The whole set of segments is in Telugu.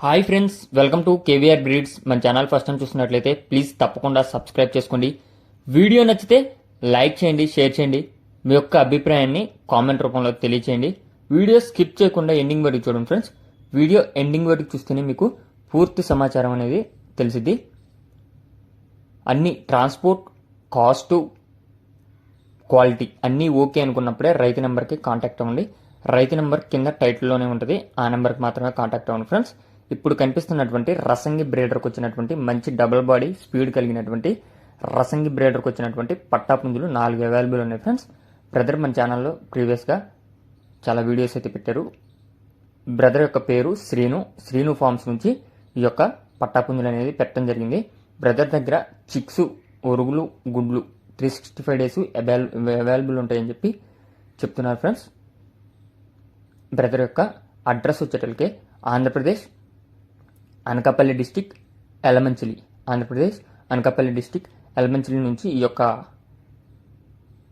Hi friends, welcome to KVR breeds. మన ఛానల్ ఫస్ట్ టైం చూస్తున్నట్లయితే ప్లీజ్ తప్పకుండా సబ్స్క్రైబ్ చేసుకోండి. వీడియో నచ్చితే లైక్ చేయండి, షేర్ చేయండి. మీ యొక్క అభిప్రాయాన్ని కామెంట్ రూపంలో తెలియచేయండి. వీడియో స్కిప్ చేయకుండా ఎండింగ్ వరకు చూడండి ఫ్రెండ్స్. వీడియో ఎండింగ్ వరకు చూస్తేనే మీకు పూర్తి సమాచారం అనేది తెలిసిద్ది. అన్ని ట్రాన్స్పోర్ట్, కాస్టు, క్వాలిటీ అన్నీ ఓకే అనుకున్నప్పుడే రైతు నెంబర్కి కాంటాక్ట్ అవ్వండి. రైతు నెంబర్ కింద టైటిల్లోనే ఉంటుంది, ఆ నెంబర్కి మాత్రమే కాంటాక్ట్ అవ్వండి ఫ్రెండ్స్. ఇప్పుడు కనిపిస్తున్నటువంటి రసంగి బ్రీడర్కి వచ్చినటువంటి మంచి డబుల్ బాడీ స్పీడ్ కలిగినటువంటి రసంగి బ్రీడర్కి వచ్చినటువంటి పట్టాపుంజులు 4 అవైలబుల్ ఉన్నాయి ఫ్రెండ్స్. బ్రదర్ మన ఛానల్లో ప్రీవియస్గా చాలా వీడియోస్ అయితే పెట్టారు. బ్రదర్ యొక్క పేరు శ్రీను ఫార్మ్స్ నుంచి ఈ యొక్క పట్టాపుంజులు అనేది పెట్టడం జరిగింది. బ్రదర్ దగ్గర చిక్స్, ఒరుగులు, గుడ్లు 365 డేస్ అవైలబుల్ ఉంటాయని చెప్పి చెప్తున్నారు ఫ్రెండ్స్. బ్రదర్ యొక్క address వచ్చేటలకే Andhra Pradesh Anakapalli district Yelamanchili, Andhra Pradesh Anakapalli district Yelamanchili నుంచి ఈ యొక్క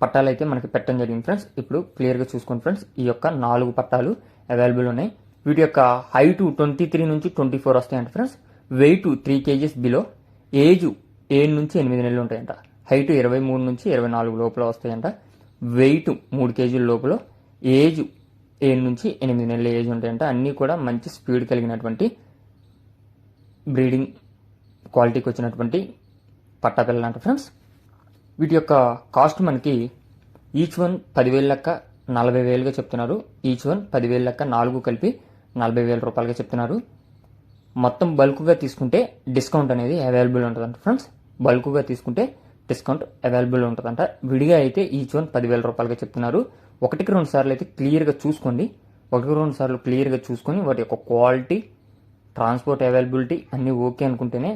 పట్టాలు అయితే మనకి పెట్టడం జరిగింది ఫ్రెండ్స్. ఇప్పుడు క్లియర్గా చూసుకోండి ఫ్రెండ్స్. ఈ యొక్క 4 పట్టాలు అవైలబుల్ ఉన్నాయి. వీటి యొక్క హైట్ 23 నుంచి 24 వస్తాయంట friends. Weight 3 kgs below, age 7 నుంచి 8 నెలలు ఉంటాయంట. హైట్ 23 నుంచి 24 లోపల వస్తాయంట. వెయిట్ 3 kg లోపల, ఏజ్ 7 నుంచి 8 నెలల ఏజ్ ఉంటాయంట. అన్నీ కూడా మంచి స్పీడ్ కలిగినటువంటి బ్రీడింగ్ క్వాలిటీకి వచ్చినటువంటి పట్టా పిల్లలు అంట ఫ్రెండ్స్. వీటి యొక్క కాస్ట్ మనకి ఈచ్ వన్ 10,000 లెక్క 40,000గా చెప్తున్నారు. ఈచ్ వన్ 10,000 లెక్క 4 కలిపి 40,000 రూపాయలుగా చెప్తున్నారు. మొత్తం బల్క్గా తీసుకుంటే డిస్కౌంట్ అనేది అవైలబుల్ ఉంటుందంట ఫ్రెండ్స్. బల్క్గా తీసుకుంటే డిస్కౌంట్ అవైలబుల్ ఉంటుందంట. విడిగా అయితే ఈచ్ వన్ 10,000 రూపాయలుగా చెప్తున్నారు. 1-2 సార్లు అయితే క్లియర్గా చూసుకోండి. 1-2 సార్లు క్లియర్గా చూసుకొని వాటి యొక్క క్వాలిటీ, ట్రాన్స్పోర్ట్ అవైలబిలిటీ అన్నీ ఓకే అనుకుంటేనే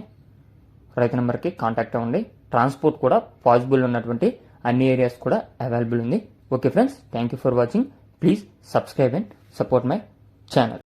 రైతు నెంబర్కి కాంటాక్ట్ అవ్వండి. ట్రాన్స్పోర్ట్ కూడా పాసిబుల్ ఉన్నటువంటి అన్ని ఏరియాస్ కూడా అవైలబుల్ ఉంది. Okay friends, thank you for watching. Please subscribe and support my channel.